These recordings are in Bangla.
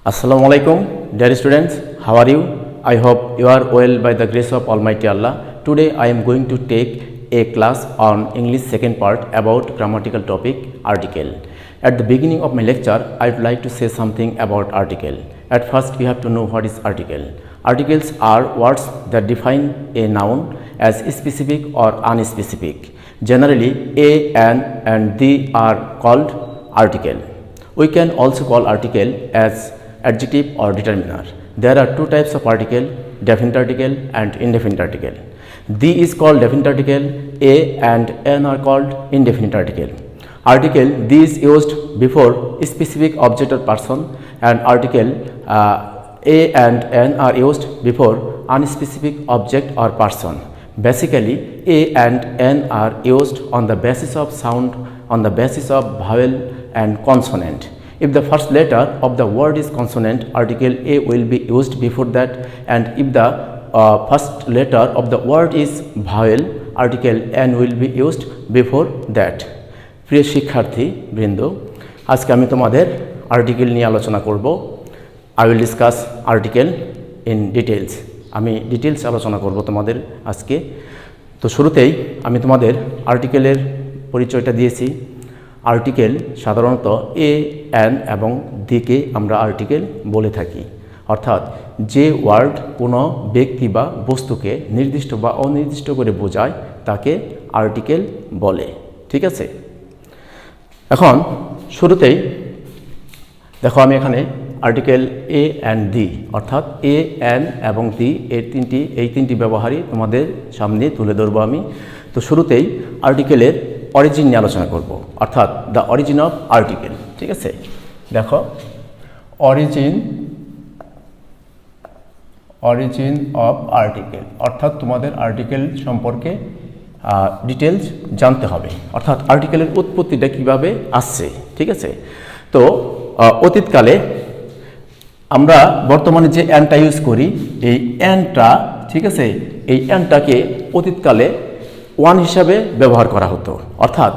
Assalamu alaikum, dear students. How are you? I hope you are well by the grace of Almighty Allah. Today I am going to take a class on English second part about grammatical topic article. At the beginning of my lecture, I would like to say something about article. At first, we have to know what is article. Articles are words that define a noun as specific or unspecific. Generally, a, an, and the are called article. We can also call article as adjective or determiner. There are two types of article, definite article and indefinite article. The is called definite article, a and an are called indefinite article. Article the is used before a specific object or person, and article a and an are used before unspecific object or person. Basically, a and n are used on the basis of sound, on the basis of vowel and consonant. If the first letter of the word is consonant, article a will be used before that, and if the first letter of the word is vowel, article n will be used before that. প্রিয় শিক্ষার্থী বৃন্দ, আজকে আমি তোমাদের আর্টিকেল নিয়ে আলোচনা করব। I will discuss article in details. আমি ডিটেলস আলোচনা করব তোমাদের আজকে। তো শুরুতেই আমি তোমাদের আর্টিকেলের পরিচয়টা দিয়েছি। আর্টিকেল সাধারণত এ, অ্যান এবং দিকে আমরা আর্টিকেল বলে থাকি, অর্থাৎ যে ওয়ার্ড কোনো ব্যক্তি বা বস্তুকে নির্দিষ্ট বা অনির্দিষ্ট করে বোঝায় তাকে আর্টিকেল বলে। ঠিক আছে, এখন শুরুতেই দেখো আমি এখানে আর্টিকেল এ অ্যান্ড দি, অর্থাৎ এ, অ্যান এবং দি এই তিনটি ব্যবহারই তোমাদের সামনে তুলে ধরবো আমি। তো শুরুতেই আর্টিকেলের অরিজিন নিয়ে আলোচনা করব, অর্থাৎ দ্য অরিজিন অফ আর্টিকেল। ঠিক আছে, দেখো অরিজিন অফ আর্টিকেল, অর্থাৎ তোমাদের আর্টিকেল সম্পর্কে ডিটেলস জানতে হবে, অর্থাৎ আর্টিকেলের উৎপত্তিটা কিভাবে আসছে। ঠিক আছে, তো অতীতকালে আমরা বর্তমানে যে অ্যানটা ইউজ করি, এই অ্যানটা, ঠিক আছে, এই অ্যানটাকে অতীতকালে ওয়ান হিসাবে ব্যবহার করা হতো, অর্থাৎ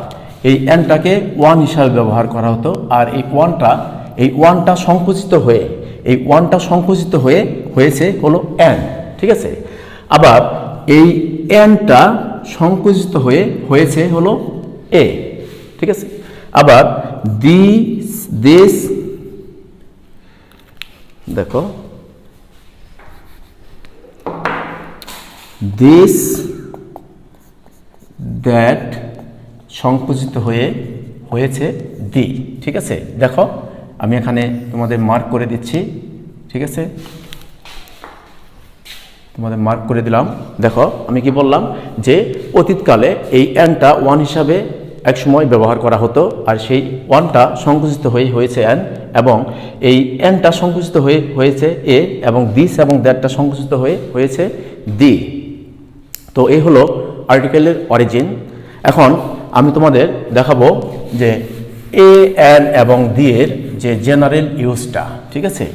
এই অ্যানটাকে ওয়ান হিসাবে ব্যবহার করা হতো। আর এই ওয়ানটা সংকুচিত হয়ে হয়েছে হলো অ্যান। ঠিক আছে, আবার এই অ্যানটা সংকুচিত হয়ে হয়েছে হলো এ। ঠিক আছে, আবার দিস দেখো দিস দ্যাট সংকুচিত হয়ে হয়েছে দি। ঠিক আছে, দেখো আমি এখানে তোমাদের মার্ক করে দিচ্ছি। ঠিক আছে, তোমাদের মার্ক করে দিলাম। দেখো আমি কি বললাম, যে অতীতকালে এই অ্যানটা ওয়ান হিসাবে একসময় ব্যবহার করা হতো, আর সেই ওয়ানটা সংকুচিত হয়ে হয়েছে অ্যান, এবং এই অ্যানটা সংকুচিত হয়ে হয়েছে এ, এবং দিস এবং দ্যাটটা সংকুচিত হয়ে হয়েছে দি। তো এই হলো আর্টিকেলের অরিজিন। এখন আমি তোমাদের দেখাবো যে এ, অ্যান এবং দি এর যে জেনারেল ইউজটা। ঠিক আছে,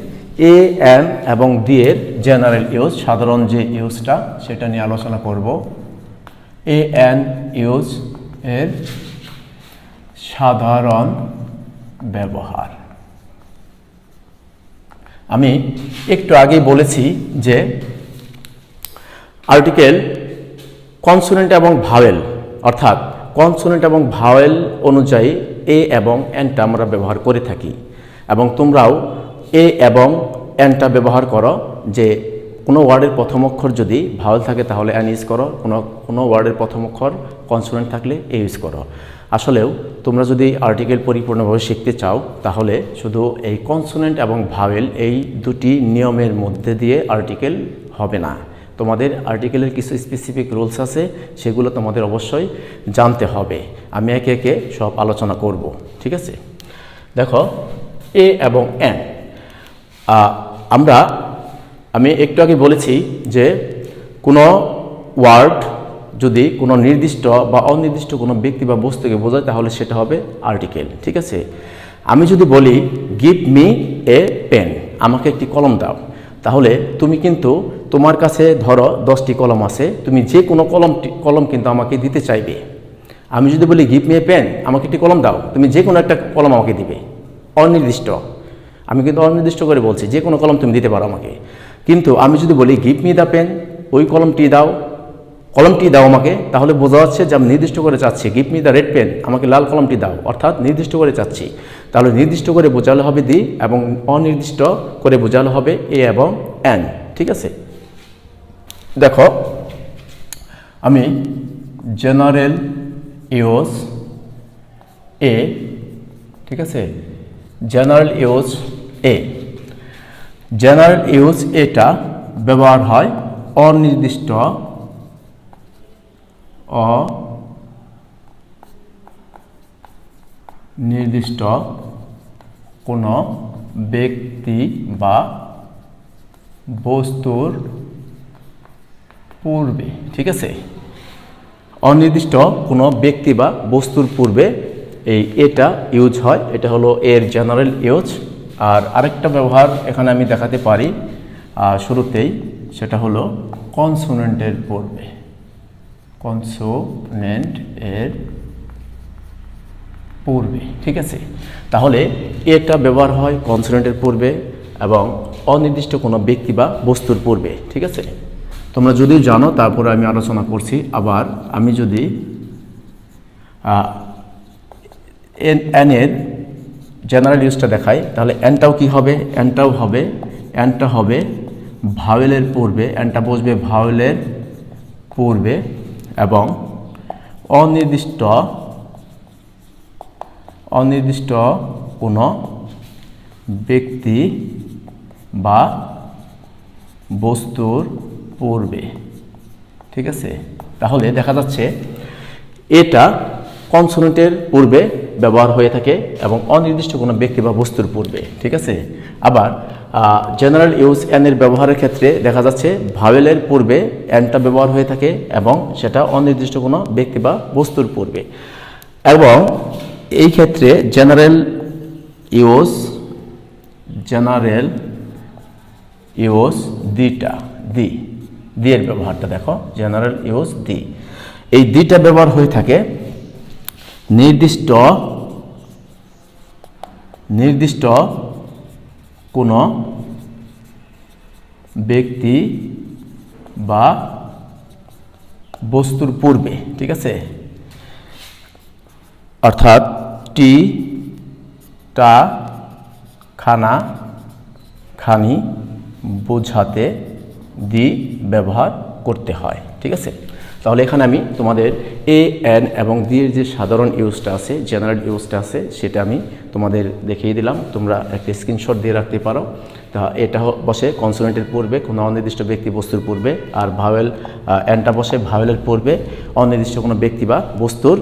এ, অ্যান এবং দি এর জেনারেল ইউজ, সাধারণ যে ইউজটা সেটা নিয়ে আলোচনা করব। এ, অ্যান ইউজ এর সাধারণ ব্যবহার। আমি একটু আগেই বলেছি যে আর্টিকেল কনসোনেন্ট এবং ভাওয়েল, অর্থাৎ কনসোনেন্ট এবং ভাওয়েল অনুযায়ী এ এবং অ্যানটা আমরা ব্যবহার করে থাকি, এবং তোমরাও এ এবং অ্যানটা ব্যবহার করো। যে কোনো ওয়ার্ডের প্রথম অক্ষর যদি ভাওয়েল থাকে তাহলে অ্যান ইউজ করো, কোনো ওয়ার্ডের প্রথম অক্ষর কনসোনেন্ট থাকলে এ ইউজ করো। আসলেও তোমরা যদি আর্টিকেল পরিপূর্ণভাবে শিখতে চাও তাহলে শুধু এই কনসোনেন্ট এবং ভাওয়েল এই দুটি নিয়মের মধ্যে দিয়ে আর্টিকেল হবে না। তোমাদের আর্টিকেলের কিছু স্পেসিফিক রুলস আছে, সেগুলো তোমাদের অবশ্যই জানতে হবে। আমি একে একে সব আলোচনা করব। ঠিক আছে, দেখো এ এবং অ্যান, আমি একটু আগে বলেছি যে কোনো ওয়ার্ড যদি কোনো নির্দিষ্ট বা অনির্দিষ্ট কোনো ব্যক্তি বা বস্তুকে বোঝায় তাহলে সেটা হবে আর্টিকেল। ঠিক আছে, আমি যদি বলি গিভ মি এ পেন, আমাকে একটি কলম দাও, তাহলে তুমি কিন্তু তোমার কাছে ধরো 10টি কলম আছে, তুমি যে কোনো কলম কিন্তু আমাকে দিতে চাইবে। আমি যদি বলি গিভ মি এ পেন, আমাকে একটি কলম দাও, তুমি যে কোনো একটা কলম আমাকে দিবে, অনির্দিষ্ট। আমি কিন্তু অনির্দিষ্ট করে বলছি যে কোনো কলম তুমি দিতে পারো আমাকে। কিন্তু আমি যদি বলি গিভ মি দ্য পেন, ওই কলমটি দাও আমাকে, তাহলে বোঝা যাচ্ছে যে আমি নির্দিষ্ট করে চাচ্ছি। Give me the red pen, আমাকে লাল কলমটি দাও, অর্থাৎ নির্দিষ্ট করে চাচ্ছি। তাহলে নির্দিষ্ট করে বোঝালে হবে দি এবং অনির্দিষ্ট করে বোঝালে হবে এ এবং এন। ঠিক আছে, দেখো আমি জেনারেল ইউজ এ, ঠিক আছে, general use a, general use এটা ব্যবহার হয় অনির্দিষ্ট কোনো ব্যক্তি বা বস্তুর পূর্বে। ঠিক আছে, অনির্দিষ্ট কোনো ব্যক্তি বা বস্তুর পূর্বে এই এটা ইউজ হয়, এটা হলো এর জেনারেল ইউজ। আর আরেকটা ব্যবহার এখানে আমি দেখাতে পারি শুরুতেই, সেটা হলো কনসোনেন্টের পূর্বে, কনসোনেন্ট এর পূর্বে। ঠিক আছে, তাহলে এটা ব্যবহার হয় কনসোনেন্টের পূর্বে এবং অনির্দিষ্ট কোনো ব্যক্তি বা বস্তুর পূর্বে। ঠিক আছে, তোমরা যদিও জানো, তারপরে আমি আলোচনা করছি। আবার আমি যদি এন এর জেনারেল ইউজটা দেখাই, তাহলে এনটাও কি হবে, এনটা হবে ভাওয়েলের পূর্বে, এনটা বসবে ভাওয়েলের পূর্বে এবং অনির্দিষ্ট কোনো ব্যক্তি বা বস্তুর পূর্বে। ঠিক আছে, তাহলে দেখা যাচ্ছে এটা কনসোনেন্টের পূর্বে ব্যবহার হয়ে থাকে এবং অনির্দিষ্ট কোনো ব্যক্তি বা বস্তুর পূর্বে। ঠিক আছে, আবার জেনারেল ইউজ এন এর ব্যবহারের ক্ষেত্রে দেখা যাচ্ছে ভাওয়েলের পূর্বে এনটা ব্যবহার হয়ে থাকে এবং সেটা অনির্দিষ্ট কোনো ব্যক্তি বা বস্তুর পূর্বে। এবং এই ক্ষেত্রে জেনারেল ইউজ দি এর ব্যবহারটা দেখো, জেনারেল ইউজ দি, এই দিটা ব্যবহার হয়ে থাকে নির্দিষ্ট কোনো ব্যক্তি বা বস্তুর পূর্বে। ঠিক আছে, অর্থাৎ টি, টা, খানা, খানি বোঝাতে দি ব্যবহার করতে হয়। ঠিক আছে, তাহলে এখানে আমি তোমাদের এ, এন এবং দি এর যে সাধারণ ইউজটা আছে, জেনারেল ইউজটা আছে, সেটা আমি তোমাদের দেখিয়ে দিলাম। তোমরা একটা স্ক্রিনশট দিয়ে রাখতে পারো। তা এটা বসে কনসোনেন্টের পূর্বে কোনো অনির্দিষ্ট ব্যক্তি বস্তুর পূর্বে, আর ভাওয়েল এনটা বসে ভাওয়েলের পূর্বে অনির্দিষ্ট কোনো ব্যক্তি বা বস্তুর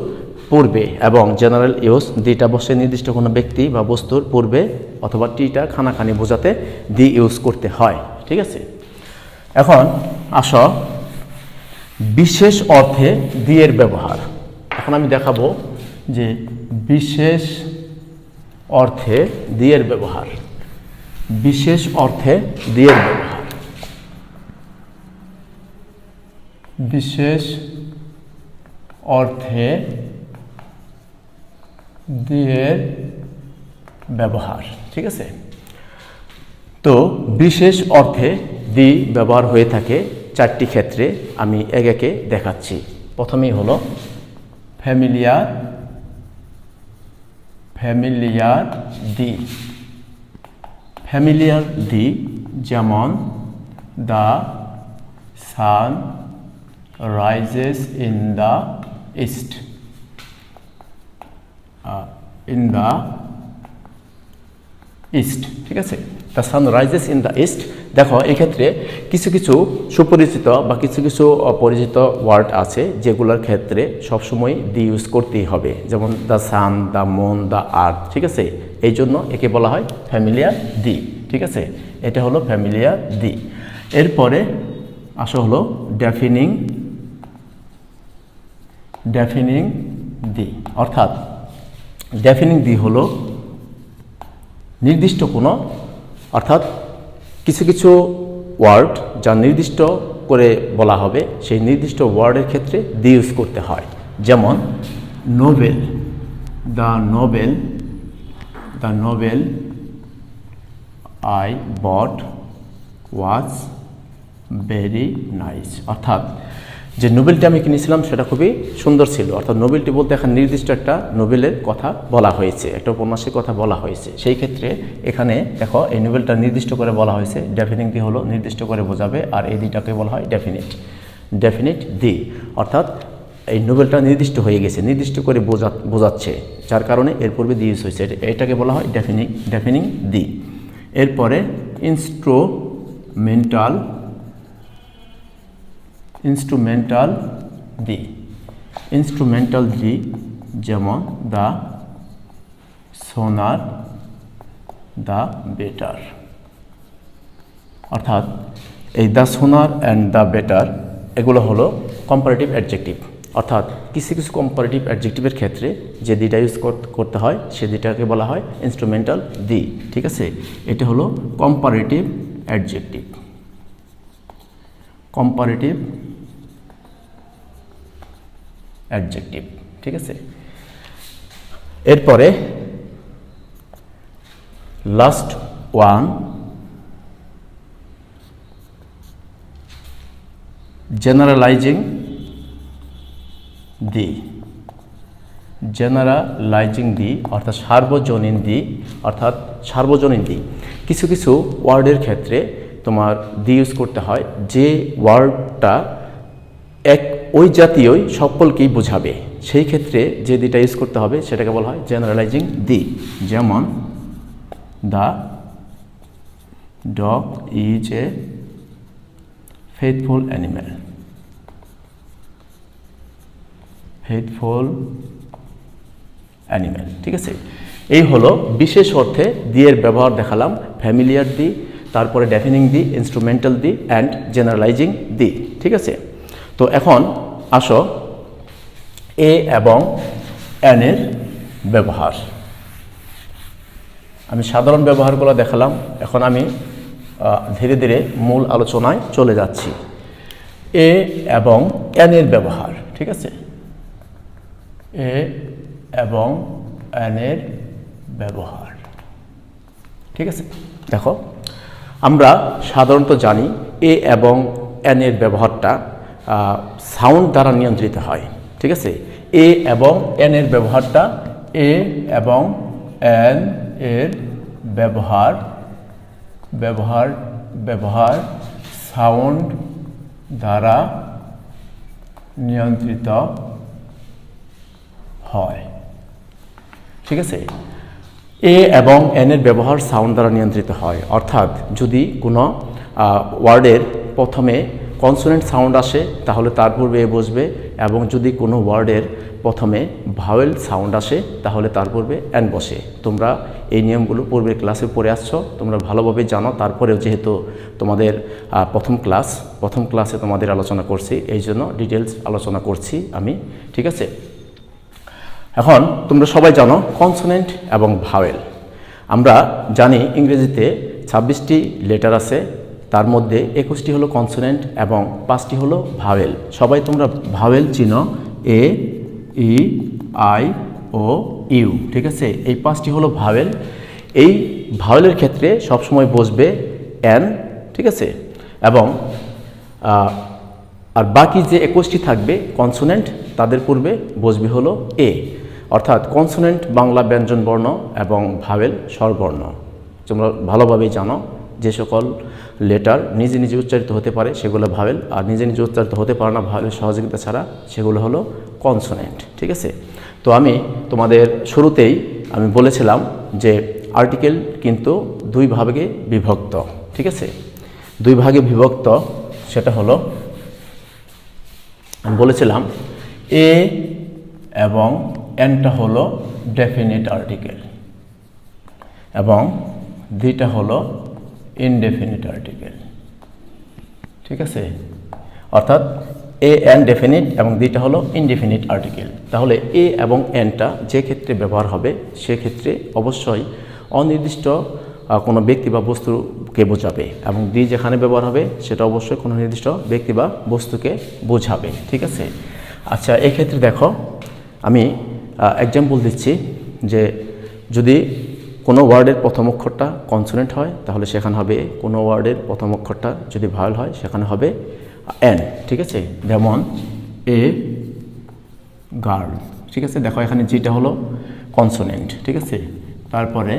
পূর্বে, এবং জেনারেল ইউজ দিটা বসে নির্দিষ্ট কোনো ব্যক্তি বা বস্তুর পূর্বে, অথবা টিটা খানাখানি বোঝাতে দি ইউজ করতে হয়। ঠিক আছে, এখন আসো বিশেষ অর্থে দি এর ব্যবহার। এখন আমি দেখাবো যে বিশেষ অর্থে দি এর ব্যবহার, বিশেষ অর্থে দি এর ব্যবহার, বিশেষ অর্থে দি এর ব্যবহার। ঠিক আছে, তো বিশেষ অর্থে দি ব্যবহার হয়ে থাকে চারটি ক্ষেত্রে। আমি একে একে দেখাচ্ছি। প্রথমেই হলো ফ্যামিলিয়ার দি, যেমন the sun rises in the east, ঠিক আছে, the sun rises in the east. দেখো এক্ষেত্রে কিছু কিছু সুপরিচিত বা কিছু কিছু অপরিচিত ওয়ার্ড আছে যেগুলোর ক্ষেত্রে সবসময় দি ইউজ করতেই হবে, যেমন the sun, the moon, the earth. ঠিক আছে, এই জন্য একে বলা হয় ফ্যামিলিয়ার দি। ঠিক আছে, এটা হলো ফ্যামিলিয়ার দি। এরপরে আসা হলো ডেফিনিং দি, অর্থাৎ ডেফিনিং দি হলো নির্দিষ্ট কোনো, অর্থাৎ কিছু কিছু ওয়ার্ড যা নির্দিষ্ট করে বলা হবে, সেই নির্দিষ্ট ওয়ার্ডের ক্ষেত্রে দি ইউজ করতে হয়। যেমন Nobel, the Nobel I bought was very nice. অর্থাৎ যে নোবেলটি আমি কিনেছিলাম সেটা খুবই সুন্দর ছিল। অর্থাৎ নোবেলটি বলতে এখানে নির্দিষ্ট একটা নোবেলের কথা বলা হয়েছে, একটা উপন্যাসের কথা বলা হয়েছে। সেই ক্ষেত্রে এখানে দেখো এই নোবেলটা নির্দিষ্ট করে বলা হয়েছে, ডেফিনিট দি হলো নির্দিষ্ট করে বোঝাবে, আর এই দিটাকে বলা হয় ডেফিনিট দি। অর্থাৎ এই নোবেলটা নির্দিষ্ট হয়ে গেছে, নির্দিষ্ট করে বোঝাচ্ছে, যার কারণে এর পূর্বে দি ইউজ হয়েছে। এটাকে বলা হয় ডেফিনিং দি। এরপরে ইনস্ট্রুমেন্টাল দি, যেমন দ্য সোনার, দ্য বেটার। অর্থাৎ এই দ্য সোনার অ্যান্ড দ্য বেটার এগুলো হলো কম্পারেটিভ অ্যাডজেক্টিভ। অর্থাৎ কিছু কিছু কম্পারেটিভ অ্যাডজেক্টিভের ক্ষেত্রে যে দিটা ইউজ করতে হয় সে দিটাকে বলা হয় ইনস্ট্রুমেন্টাল দি। ঠিক আছে, এটা হলো কম্পারেটিভ অ্যাডজেক্টিভ। ঠিক আছে, এরপরে লাস্ট ওয়ান, জেনারেলাইজিং দি। অর্থাৎ সার্বজনীন দি। কিছু কিছু ওয়ার্ডের ক্ষেত্রে তোমার দি ইউজ করতে হয় যে ওয়ার্ডটা ওই জাতীয়ই সকলকেই বোঝাবে, সেই ক্ষেত্রে যে দিটা ইউজ করতে হবে সেটাকে বলা হয় জেনারেলাইজিং দি। যেমন the dog is a faithful animal. ঠিক আছে, এই হলো বিশেষ অর্থে দি এর ব্যবহার দেখালাম। ফ্যামিলিয়ার দি, তারপরে ডেফিনিং দি, ইনস্ট্রুমেন্টাল দি অ্যান্ড জেনারেলাইজিং দি। ঠিক আছে, তো এখন আসো এ এবং এন এর ব্যবহার। আমি সাধারণ ব্যবহারগুলো দেখালাম, এখন আমি ধীরে ধীরে মূল আলোচনায় চলে যাচ্ছি। এ এবং এন এর ব্যবহার। ঠিক আছে, এ এবং এন এর ব্যবহার। ঠিক আছে, দেখো আমরা সাধারণত জানি এ এবং এন এর ব্যবহারটা সাউন্ড দ্বারা নিয়ন্ত্রিত হয়। ঠিক আছে, এ এবং এন এর ব্যবহারটা, এ এবং এন এর ব্যবহার সাউন্ড দ্বারা নিয়ন্ত্রিত হয়। ঠিক আছে, এ এবং এন এর ব্যবহার সাউন্ড দ্বারা নিয়ন্ত্রিত হয়। অর্থাৎ যদি কোনো ওয়ার্ডের প্রথমে কনসোনেন্ট সাউন্ড আসে তাহলে তার পূর্বে এ বসবে, এবং যদি কোনো ওয়ার্ডের প্রথমে ভাওয়েল সাউন্ড আসে তাহলে তার পূর্বে এন বসে। তোমরা এই নিয়মগুলো পূর্বের ক্লাসে পড়ে আসছো, তোমরা ভালোভাবে জানো। তারপরেও যেহেতু তোমাদের প্রথম ক্লাসে তোমাদের আলোচনা করছি, এই জন্য ডিটেলস আলোচনা করছি আমি। ঠিক আছে, এখন তোমরা সবাই জানো কনসোনেন্ট এবং ভাওয়েল। আমরা জানি ইংরেজিতে 26টি লেটার আছে, তার মধ্যে 21টি হলো কনসোনেন্ট এবং 5টি হলো ভাওয়েল। সবাই তোমরা ভাওয়েল চিনো, এ, ই, আই, ও, ইউ। ঠিক আছে, এই 5টি হলো ভাওয়েল। এই ভাওয়েলের ক্ষেত্রে সবসময় বসবে এন। ঠিক আছে, এবং আর বাকি যে 21টি থাকবে কনসোনেন্ট, তাদের পূর্বে বসবে হলো এ। অর্থাৎ কনসোনেন্ট বাংলা ব্যঞ্জন বর্ণ এবং ভাওয়েল স্বরবর্ণ। তোমরা ভালোভাবেই জানো যে সকল লেটার নিজে নিজে উচ্চারিত হতে পারে সেগুলো ভাওয়েল, আর নিজে নিজে উচ্চারিত হতে পারে না ভাওয়েলের সহযোগিতা ছাড়া, সেগুলো হলো কনসোনেন্ট। ঠিক আছে, তো আমি তোমাদের শুরুতেই আমি বলেছিলাম যে আর্টিকেল কিন্তু দুই ভাগে বিভক্ত। ঠিক আছে, দুই ভাগে বিভক্ত, সেটা হলো আমি বলেছিলাম এ এবং এনটা হলো ডেফিনিট আর্টিকেল এবং দিটা হলো ইনডেফিনিট আর্টিকেল। ঠিক আছে, অর্থাৎ এ এন ডেফিনিট এবং দিটা হলো ইনডেফিনিট আর্টিকেল। তাহলে এ এবং এনটা যে ক্ষেত্রে ব্যবহার হবে সেক্ষেত্রে অবশ্যই অনির্দিষ্ট কোনো ব্যক্তি বা বস্তুকে বোঝাবে, এবং দি যেখানে ব্যবহার হবে সেটা অবশ্যই কোনো নির্দিষ্ট ব্যক্তি বা বস্তুকে বোঝাবে। ঠিক আছে, আচ্ছা এক্ষেত্রে দেখো আমি এক্সাম্পল দিচ্ছি যে যদি কোনো ওয়ার্ডের প্রথম অক্ষরটা কনসোনেন্ট হয় তাহলে সেখানে হবে কোনো ওয়ার্ডের প্রথম অক্ষরটা যদি ভাওয়েল হয় সেখানে হবে এন, ঠিক আছে। যেমন এ গার্ল, ঠিক আছে। দেখো এখানে জিটা হলো কনসোনেন্ট, ঠিক আছে। তারপরে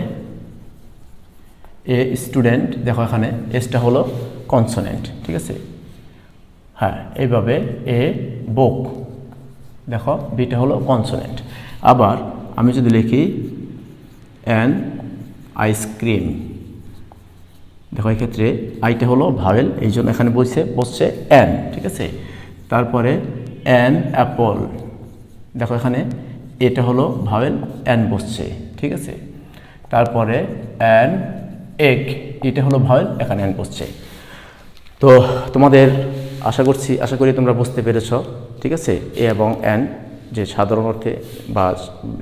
এ স্টুডেন্ট, দেখো এখানে এসটা হলো কনসোনেন্ট, ঠিক আছে। হ্যাঁ, এইভাবে এ বুক, দেখো বিটা হলো কনসোনেন্ট। আবার আমি যদি লিখি অ্যান আইসক্রিম, দেখো এই ক্ষেত্রে আইটা হলো ভাওয়েল, এই জন্য এখানে বসছে অ্যান, ঠিক আছে। তারপরে অ্যান অ্যাপল, দেখো এখানে এটা হলো ভাওয়েল, অ্যান বসছে, ঠিক আছে। তারপরে অ্যান এগ, এটা হলো ভাওয়েল, এখানে অ্যান বসছে। তো তোমাদের আশা করি তোমরা বুঝতে পেরেছ, ঠিক আছে। এ এবং অ্যান যে সাধারণ অর্থে বা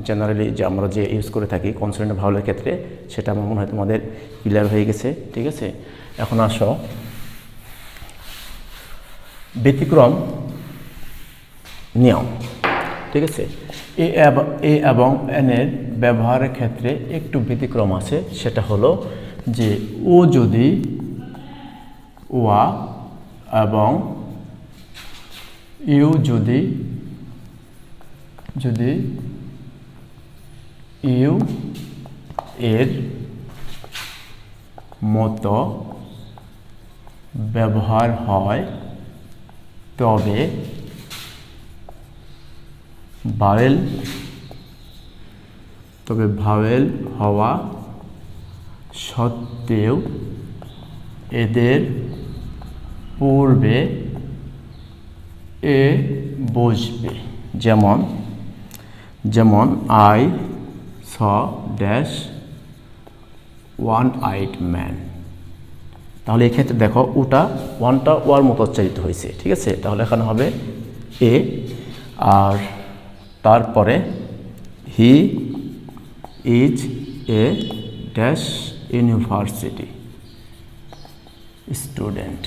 জেনারেলি যে আমরা যে ইউজ করে থাকি কনসোনেন্ট ভাওয়েলের ক্ষেত্রে, সেটা আমার মনে হয় তোমাদের ক্লিয়ার হয়ে গেছে, ঠিক আছে। এখন আসো ব্যতিক্রম নিয়ম, ঠিক আছে। এ এবং এন এর ব্যবহারের ক্ষেত্রে একটু ব্যতিক্রম আছে, সেটা হলো যে ও যদি ওয়া এবং ইউ যদি ইউ এর মতো ব্যবহার হয় তবে ভাওয়েল হওয়া সত্ত্বেও এদের পূর্বে এ বসবে। যেমন I saw dash one eyed man, তাহলে এক্ষেত্রে দেখো ওয়ানটা ওয়ার মতো উচ্চারিত হয়েছে, ঠিক আছে। তাহলে এখানে হবে এ, আর তারপরে হি is a dash university student,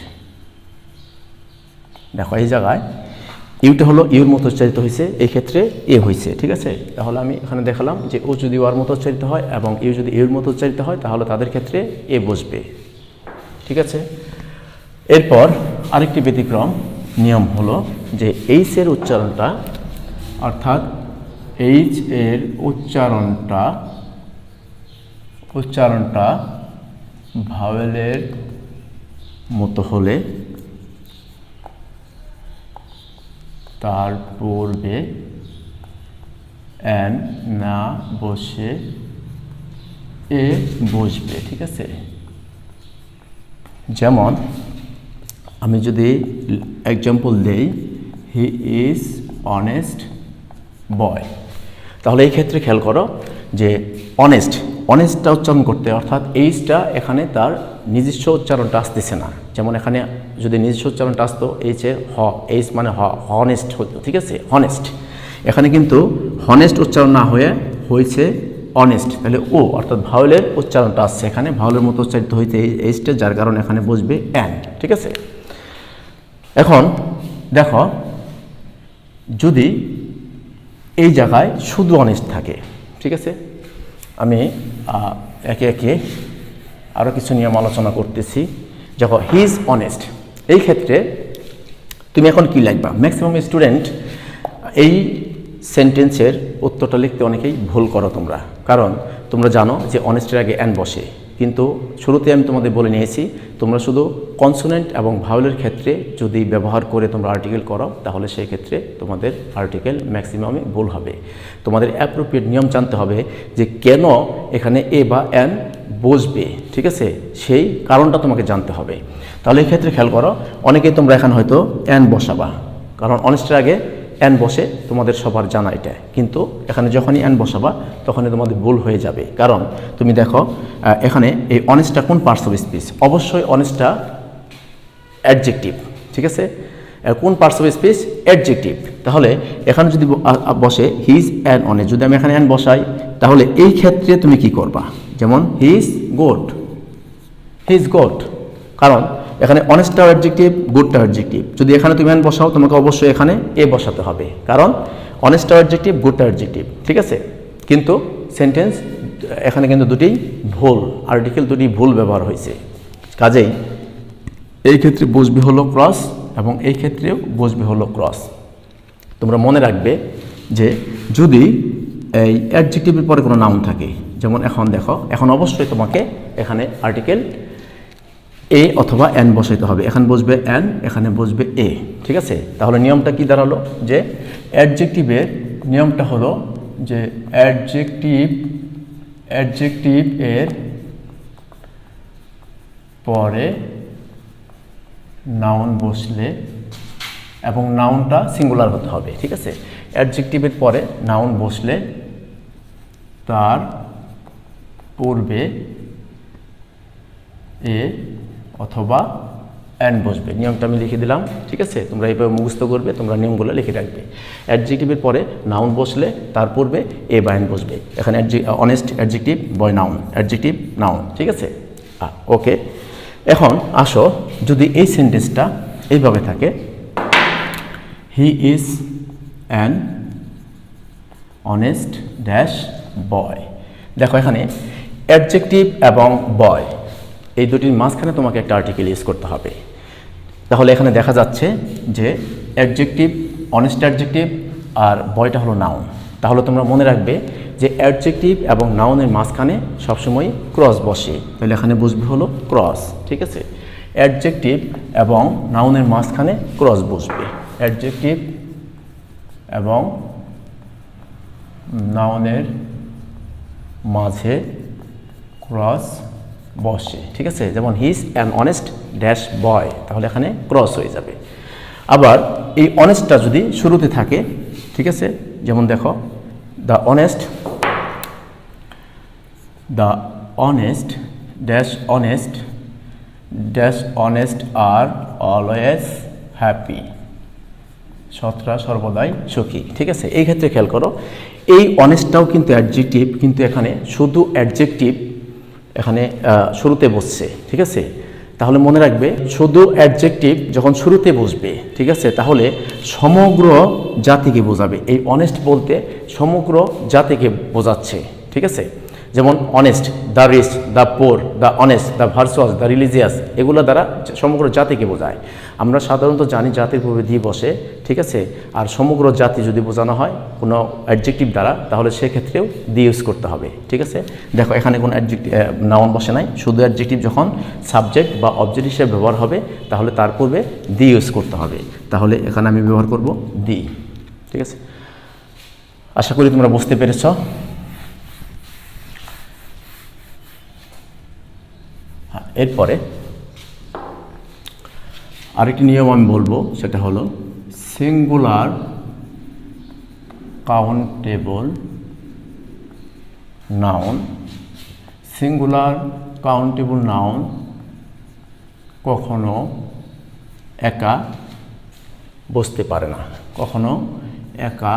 দেখো এই জায়গায় ইউটা হলো ইউর মতো উচ্চারিত হয়েছে, এই ক্ষেত্রে এ হয়েছে, ঠিক আছে। তাহলে আমি এখানে দেখালাম যে ও যদি ওয়ার মতো উচ্চারিত হয় এবং ইউ যদি ইউর মতো উচ্চারিত হয় তাহলে তাদের ক্ষেত্রে এ বসবে, ঠিক আছে। এরপর আরেকটি ব্যতিক্রম নিয়ম হলো যে এইচ এর উচ্চারণটা, অর্থাৎ এইচ এর উচ্চারণটা ভাওয়েলের মতো হলে তার পূর্বে অ্যান না বসে এ বসবে, ঠিক আছে। যেমন আমি যদি এক্সাম্পল দেই, হি ইজ অনেস্ট বয়, তাহলে এই ক্ষেত্রে খেয়াল করো যে অনেস্টটা উচ্চারণ করতে, অর্থাৎ এইচটা এখানে তার নিজস্ব উচ্চারণটা আসতেছে না। যেমন এখানে যদি নিজস্ব উচ্চারণটা আসতো এইচ মানে হনেস্ট হতো, ঠিক আছে, হনেস্ট। এখানে কিন্তু হনেস্ট উচ্চারণ না হয়েছে অনেস্ট, তাহলে ও অর্থাৎ ভাওয়েলের উচ্চারণটা আসছে এখানে, ভাওয়েলের মতো উচ্চারিত হইতে এইচটা, যার কারণে এখানে বসবে অ্যান, ঠিক আছে। এখন দেখো যদি এই জায়গায় শুধু অনেস্ট থাকে, ঠিক আছে। আমি একে একে আরও কিছু নিয়ম আলোচনা করতেছি। যখন হি ইজ অনেস্ট, এই ক্ষেত্রে তুমি এখন কি লিখবা? ম্যাক্সিমাম স্টুডেন্ট এই সেন্টেন্সের উত্তরটা লিখতে অনেকেই ভুল করো তোমরা, কারণ তোমরা জানো যে অনেস্টের আগে অ্যান বসে, কিন্তু শুরুতে আমি তোমাদের বলে নিয়েছি তোমরা শুধু কনসোনেন্ট এবং ভাওয়েলের ক্ষেত্রে যদি ব্যবহার করে তোমরা আর্টিকেল করো তাহলে সেই ক্ষেত্রে তোমাদের আর্টিকেল ম্যাক্সিমামই ভুল হবে। তোমাদের অ্যাপ্রোপ্রিয়েট নিয়ম জানতে হবে যে কেন এখানে এ বা অ্যান বসবে, ঠিক আছে, সেই কারণটা তোমাকে জানতে হবে। তাহলে এই ক্ষেত্রে খেয়াল করো, অনেকেই তোমরা এখানে হয়তো অ্যান বসাবা, কারণ অনেস্টের আগে অ্যান বসে, তোমাদের সবার জানা এটা, কিন্তু এখানে যখনই অ্যান বসাবা তখনই তোমাদের ভুল হয়ে যাবে। কারণ তুমি দেখো এখানে এই অনেস্টটা কোন পার্টস অফ স্পিচ? অবশ্যই অনেস্টটা অ্যাডজেক্টিভ, ঠিক আছে। কোন পার্টস অফ স্পিচ? অ্যাডজেক্টিভ। তাহলে এখানে যদি বসে হিজ অ্যান অনেস্ট, যদি আমি এখানে অ্যান বসাই তাহলে এই ক্ষেত্রে তুমি কি করবা? যেমন হিজ গুড, কারণ এখানে অনেস্টটাও অ্যাডজেক্টিভ, গুডটাও অ্যাডজেক্টিভ। যদি এখানে তুমি অ্যান বসাও তোমাকে অবশ্যই এখানে এ বসাতে হবে, কারণ অনেস্টটাও অ্যাডজেক্টিভ, গুডটাও অ্যাডজেক্টিভ, ঠিক আছে। কিন্তু সেন্টেন্স এখানে কিন্তু দুটি ভুল আর্টিকেল, দুটি ভুল ব্যবহার হয়েছে। কাজেই এই ক্ষেত্রে বসবে হলো ক্রস এবং এই ক্ষেত্রেও বসবে হলো ক্রস। তোমরা মনে রাখবে যে যদি এই অ্যাডজেক্টিভের পরে কোনো নাউন থাকে, যেমন এখন দেখো, এখন অবশ্যই তোমাকে এখানে আর্টিকেল এ অথবা এন বসাইতে হবে। এখানে বসবে এন, এখানে বসবে এ, ঠিক আছে? তাহলে নিয়মটা কি দাঁড়ালো যে অ্যাডজেক্টিভের নিয়মটা হলো যে অ্যাডজেক্টিভ এর পরে নাউন বসলে, এবং নাউনটা সিঙ্গুলার হতে হবে, ঠিক আছে? অ্যাডজেক্টিভের পরে নাউন বসলে তার পূর্বে এ অথবা এন বসবে। নিয়মটা আমি লিখে দিলাম, ঠিক আছে? তোমরা এইভাবে মুখস্থ করবে, তোমরা নিয়মগুলো লিখে রাখবে। অ্যাডজেক্টিভের পরে নাউন বসলে তার পূর্বে এ বা এন বসবে। এখানে অনেস্ট অ্যাডজেক্টিভ, বয় নাউন, অ্যাডজেক্টিভ নাউন, ঠিক আছে? ওকে, এখন আসো, যদি এই সেন্টেন্সটা এইভাবে থাকে, he is an honest dash boy. দেখো এখানে অ্যাডজেক্টিভ এবং বয় এই দুটির মাঝখানে তোমাকে একটা আর্টিকেল ইউজ করতে হবে। তাহলে এখানে দেখা যাচ্ছে যে অ্যাডজেক্টিভ অনেস্ট অ্যাডজেক্টিভ আর বয়টা হলো নাউন। তাহলে তোমরা মনে রাখবে যে অ্যাডজেক্টিভ এবং নাউনের মাঝখানে সবসময় ক্রস বসে, তাহলে এখানে বসবে হলো ক্রস, ঠিক আছে? অ্যাডজেক্টিভ এবং নাউনের মাঝখানে ক্রস বসবে, অ্যাডজেক্টিভ এবং নাউনের মাঝে ক্রস বসে, ঠিক আছে? যেমন he is an honest dash boy, তাহলে এখানে ক্রস হয়ে যাবে। আবার এই অনেস্টটা যদি শুরুতে থাকে, ঠিক আছে? যেমন দেখো, the honest dash honest are always happy, সৎরা সর্বদাই সুখী, ঠিক আছে? এই ক্ষেত্রে খেয়াল করো, এই অনেস্টটাও কিন্তু অ্যাডজেক্টিভ, কিন্তু এখানে শুধু অ্যাডজেক্টিভ এখানে শুরুতে বসছে, ঠিক আছে? তাহলে মনে রাখবে শুধু অ্যাডজেক্টিভ যখন শুরুতে বসবে, ঠিক আছে, তাহলে সমগ্র জাতিকে বোঝাবে। এই অনেস্ট বলতে সমগ্র জাতিকে বোঝাচ্ছে, ঠিক আছে? যেমন honest, the rich, the poor, the honest, the virtuous, the religious, এগুলো দ্বারা সমগ্র জাতিকে বোঝায়। আমরা সাধারণত জানি জাতির পূর্বে দি বসে, ঠিক আছে? আর সমগ্র জাতি যদি বোঝানো হয় কোনো অ্যাডজেক্টিভ দ্বারা, তাহলে সেক্ষেত্রেও দি ইউজ করতে হবে, ঠিক আছে? দেখো এখানে কোনো অ্যাডজেক্টিভ নাউন বসে নাই, শুধু অ্যাডজেক্টিভ যখন সাবজেক্ট বা অবজেক্ট হিসেবে ব্যবহার হবে, তাহলে তার পূর্বে দি ইউজ করতে হবে। তাহলে এখানে আমি ব্যবহার করব দি, ঠিক আছে? আশা করি তোমরা বুঝতে পেরেছ। এরপরে আরেকটি নিয়ম আমি বলবো, সেটা হলো singular countable noun. Singular countable noun কখনো একা বসতে পারে না, কখনো একা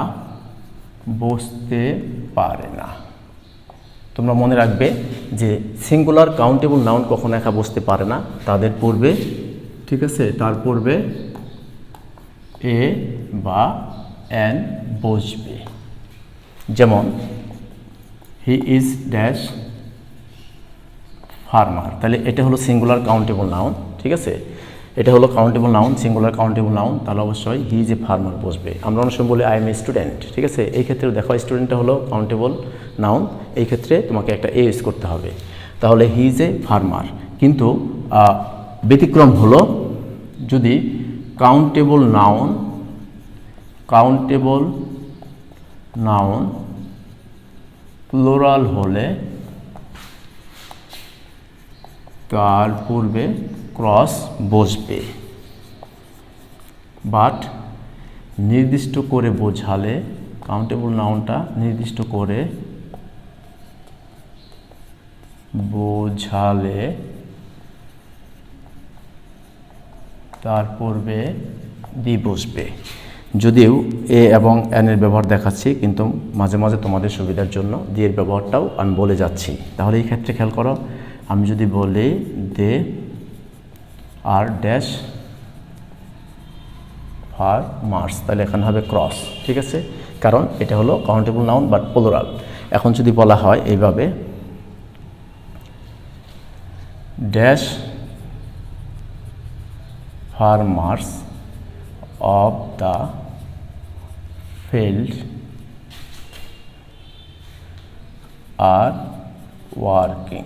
বসতে পারে না। তোমরা মনে রাখবে যে সিঙ্গুলার কাউন্টেবল নাউন কখনো একা বসতে পারে না, তাদের পূর্বে, ঠিক আছে, তার পূর্বে এ বা এন বসবে। যেমন হি ইজ ড্যাশ ফার্মার, তাহলে এটা হলো সিঙ্গুলার কাউন্টেবল নাউন, ঠিক আছে? এটা হলো countable noun, singular countable noun, তাহলে অবশ্যই হি ইজ এ ফার্মার বসবে। আমরা অনেক সময় বলি আই এম এ স্টুডেন্ট, ঠিক আছে? এই ক্ষেত্রে দেখো স্টুডেন্টটা হলো কাউন্টেবল নাউন, এই ক্ষেত্রে তোমাকে একটা এ ইউজ করতে হবে। তাহলে হি ইজ এ ফার্মার। কিন্তু ব্যতিক্রম হলো যদি কাউন্টেবল নাউন প্লুরাল হলে তার পূর্বে ক্রস বসবে, বাট নির্দিষ্ট করে বোঝালে, কাউন্টেবল নাউনটা নির্দিষ্ট করে বোঝালে তার পূর্বে দি বসবে। যদিও এ এবং এন এর ব্যবহার দেখাচ্ছি, কিন্তু মাঝে মাঝে তোমাদের সুবিধার জন্য দি এর ব্যবহারটাও আমি বলে যাচ্ছি। তাহলে এই ক্ষেত্রে খেয়াল করো, আমি যদি বলি দে আর ড্যাশ ফার্মার্স, তাহলে এখানে হবে ক্রস, ঠিক আছে? কারণ এটা হলো কাউন্টেবল নাউন বাট প্লুরাল। এখন যদি বলা হয় এইভাবে, dash farmers of the field are working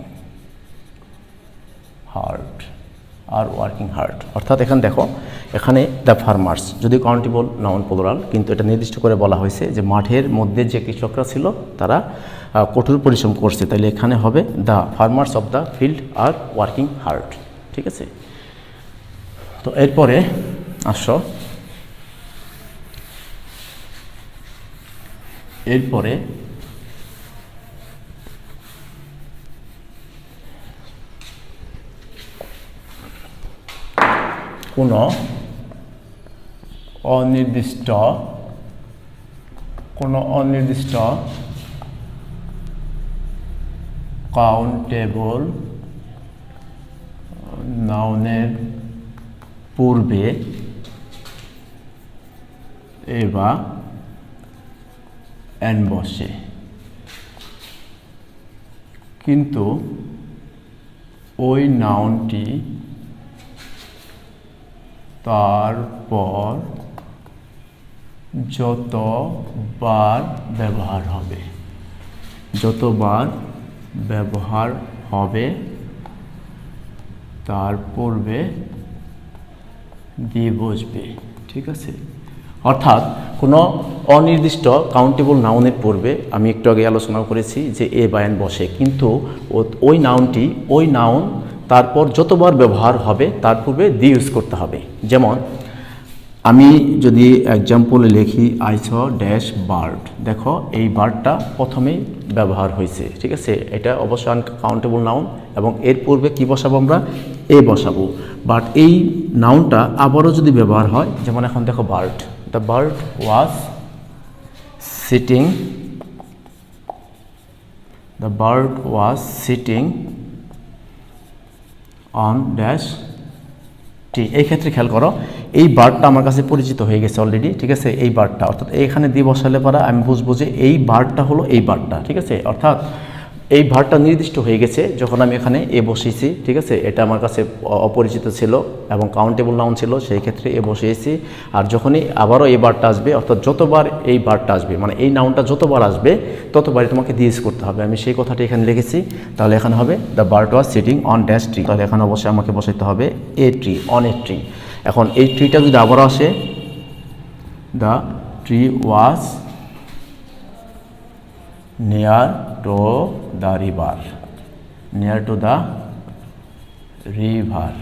hard অর্থাৎ এখানে দেখো এখানে দ্য ফার্মার্স যদি কাউন্টেবল নাউন প্লুরাল, কিন্তু এটা নির্দিষ্ট করে বলা হয়েছে যে মাঠের মধ্যে যে কৃষকরা ছিল তারা কঠোর পরিশ্রম করছে, তাহলে এখানে হবে the farmers of the field are working hard. ঠিক আছে, তো এরপরে আসো, এরপরে কোনো অনির্দিষ্ট কাউন্টেবল নাউনের পূর্বে এবা এন বসে, কিন্তু ওই নাউনটি তারপর যতবার ব্যবহার হবে তার পূর্বে দিয়ে বসবে। ঠিক আছে, অর্থাৎ কোনো অনির্দিষ্ট কাউন্টেবল নাউনের পূর্বে আমি একটু আগে আলোচনা করেছি যে এ বা এন বসে, কিন্তু ওই নাউন তারপর যতবার ব্যবহার হবে তার পূর্বে দি ইউজ করতে হবে। যেমন আমি যদি এক্সাম্পলে লিখি আই স ড্যাশ বার্ড, দেখো এই বার্ডটা প্রথমেই ব্যবহার হয়েছে। ঠিক আছে, এটা অবশ্যই আনকাউন্টেবল নাউন এবং এর পূর্বে কি বসাবো আমরা, এ বসাবো। বাট এই নাউনটা আবারও যদি ব্যবহার হয়, যেমন এখন দেখো bird, the bird was sitting on dash tree. এই ক্ষেত্রে খেয়াল করো, এই বার্ডটা আমার কাছে পরিচিত হয়ে গেছে অলরেডি। ঠিক আছে, এই বার্ডটা অর্থাৎ এইখানে দিয়ে বসালে পরে আমি বুঝবো যে এই বার্ডটা হলো এই বার্ডটা। ঠিক আছে, অর্থাৎ এই ভার্বটা নির্দিষ্ট হয়ে গেছে যখন আমি এখানে এ বসিয়েছি। ঠিক আছে, এটা আমার কাছে অপরিচিত ছিল এবং কাউন্টেবল নাউন ছিল, সেই ক্ষেত্রে এ বসিয়েছি। আর যখনই আবারও এই বারটা আসবে, অর্থাৎ যতবার এই বারটা আসবে, মানে এই নাউনটা যতবার আসবে ততবারই তোমাকে দিস করতে হবে। আমি সেই কথাটি এখানে লিখেছি, তাহলে এখানে হবে the bird was sitting on dash tree, তাহলে এখানে অবশ্যই আমাকে বসাইতে হবে a tree, on a tree. এখন এই ট্রিটা যদি আবারও আসে, the tree was near to the river,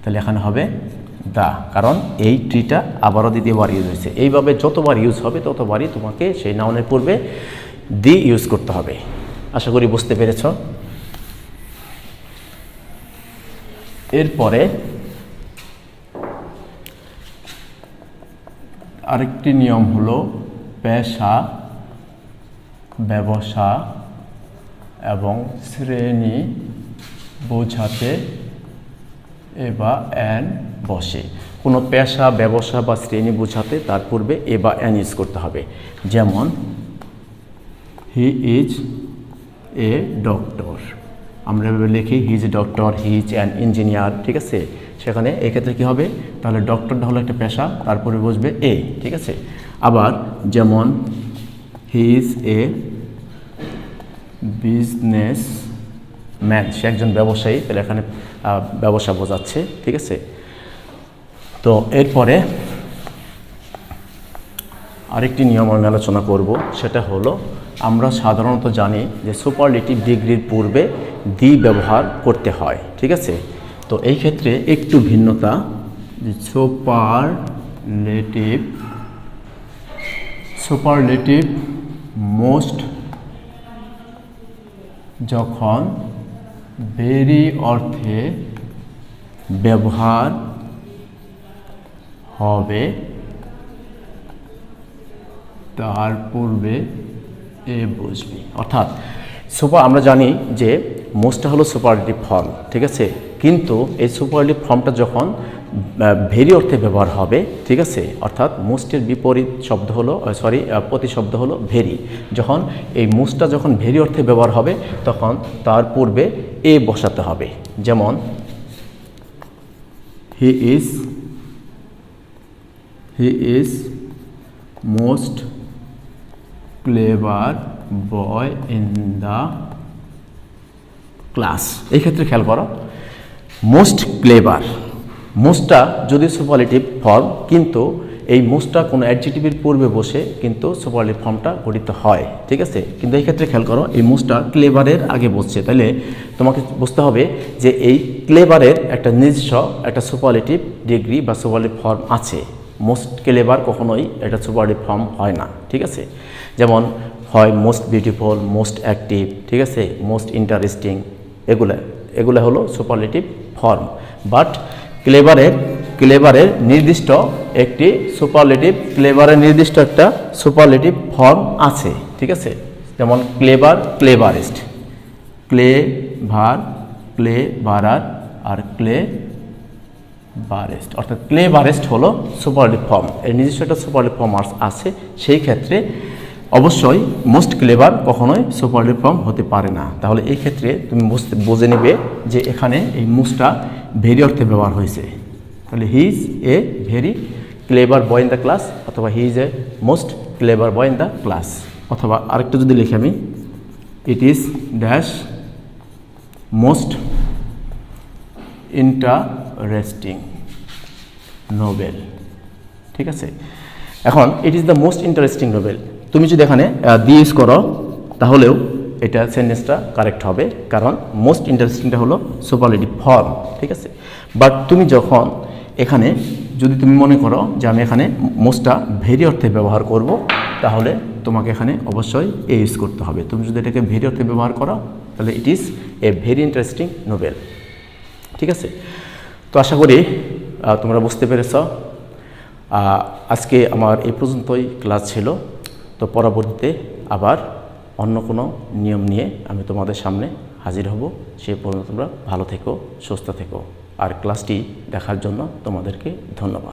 তাহলে এখানে হবে দা, কারণ এই ট্রিটা আবারও দ্বিতীয়বার ইউজ হয়েছে। এইভাবে যতবার ইউজ হবে ততবারই তোমাকে সেই নাউনের পূর্বে দি ইউজ করতে হবে। আশা করি বুঝতে পেরেছ। এরপরে আরেকটি নিয়ম হলো পেশা, ব্যবসা এবং শ্রেণী বোঝাতে এ বা এন বসে। কোনো পেশা, ব্যবসা বা শ্রেণী বোঝাতে তার পূর্বে এ বা এন ইউজ করতে হবে। যেমন হি ইজ এ ডক্টর, আমরা এভাবে লিখি হি is a doctor, he is an engineer. ঠিক আছে, সেখানে এক্ষেত্রে কী হবে, তাহলে ডক্টরটা হলো একটা পেশা, তারপরে বসবে এ। ঠিক আছে, আবার যেমন he is a businessman, সে একজন ব্যবসায়ী, তাহলে এখানে ব্যবসা বোঝাচ্ছে। ঠিক আছে, তো এরপরে আরেকটি নিয়ম আমি আলোচনা করব, সেটা হলো আমরা সাধারণত জানি যে সুপারলেটিভ ডিগ্রির পূর্বে দি ব্যবহার করতে হয়। ঠিক আছে, তো এই ক্ষেত্রে একটু ভিন্নতা, যে সুপারলেটিভ মোস্ট যখন ভেরি অর্থে ব্যবহার হবে তার পূর্বে এ বসবে। অর্থাৎ আমরা জানি যে মোস্টটা হলো সুপারলেটিভ ফর্ম। ঠিক আছে, কিন্তু এই সুপারলেটিভ ফর্মটা যখন ভেরি অর্থে ব্যবহার হবে, ঠিক আছে, অর্থাৎ মোস্টের বিপরীত শব্দ হলো প্রতিশব্দ হলো ভেরি। যখন এই মোস্টটা যখন ভেরি অর্থে ব্যবহার হবে তখন তার পূর্বে এ বসাতে হবে। যেমন he is most clever boy in the class. এই ক্ষেত্রে খেয়াল করো, মোস্ট ক্লেভার, মোস্টটা যদি সুপারলেটিভ ফর্ম, কিন্তু এই মোস্টটা কোনো অ্যাডজেক্টিভের পূর্বে বসে কিন্তু সুপারলেটিভ ফর্মটা গঠিত হয়, ঠিক আছে। কিন্তু এই ক্ষেত্রে খেয়াল করো, এই মোস্টটা ক্লেভারের আগে বসছে, তাহলে তোমাকে বুঝতে হবে যে এই ক্লেভারের একটা নিজস্ব একটা সুপারলেটিভ ডিগ্রি বা সুপারলেটিভ ফর্ম আছে। মোস্ট ক্লেভার কখনোই এটা সুপারলেটিভ ফর্ম হয় না, ঠিক আছে। যেমন হয় মোস্ট বিউটিফুল, মোস্ট অ্যাক্টিভ, ঠিক আছে, মোস্ট ইন্টারেস্টিং, এগুলো হলো সুপারলেটিভ ফর্ম। বাট ক্লেভারের নির্দিষ্ট একটি সুপারলেটিভ, একটা সুপারলেটিভ ফর্ম আছে, ঠিক আছে। যেমন ক্লেভারেস্ট, ক্লেভারার আর ক্লেভারেস্ট, অর্থাৎ ক্লেভারেস্ট হলো সুপারলেটিভ ফর্ম, এর নিজস্ব একটা সুপারলেটিভ ফর্ম আছে। সেই ক্ষেত্রে অবশ্যই মোস্ট ক্লেভার কখনোই সুপারলেটিভ ফর্ম হতে পারে না। তাহলে এই ক্ষেত্রে তুমি বুঝে নেবে যে এখানে এই মোস্টটা ভেরি অর্থে ব্যবহার হয়েছে। তাহলে he is a very clever boy in the class, অথবা he is a most clever boy in the class, অথবা আরেকটা যদি লিখি আমি, it is dash most interesting novel, ঠিক আছে। এখন it is the most interesting novel, তুমি যদি এখানে দিয়ে ইউজ করো তাহলেও এটা সেন্টেন্সটা কারেক্ট হবে, কারণ মোস্ট ইন্টারেস্টিংটা হলো সুপারলেটিভ ফর্ম, ঠিক আছে। বাট তুমি যখন এখানে যদি তুমি মনে করো যে আমি এখানে মোস্টটা ভেরি অর্থে ব্যবহার করব, তাহলে তোমাকে এখানে অবশ্যই এ ইউজ করতে হবে। তুমি যদি এটাকে ভেরি অর্থে ব্যবহার করো তাহলে it is a very interesting novel, ঠিক আছে। তো আশা করি তোমরা বুঝতে পেরেছ। আজকে আমার এই পর্যন্তই ক্লাস ছিল। তো পরবর্তীতে আবার অন্য কোনো নিয়ম নিয়ে আমি তোমাদের সামনে হাজির হব। সেই পর্যন্ত তোমরা ভালো থেকো, সুস্থ থেকো। আর ক্লাসটি দেখার জন্য তোমাদেরকে ধন্যবাদ।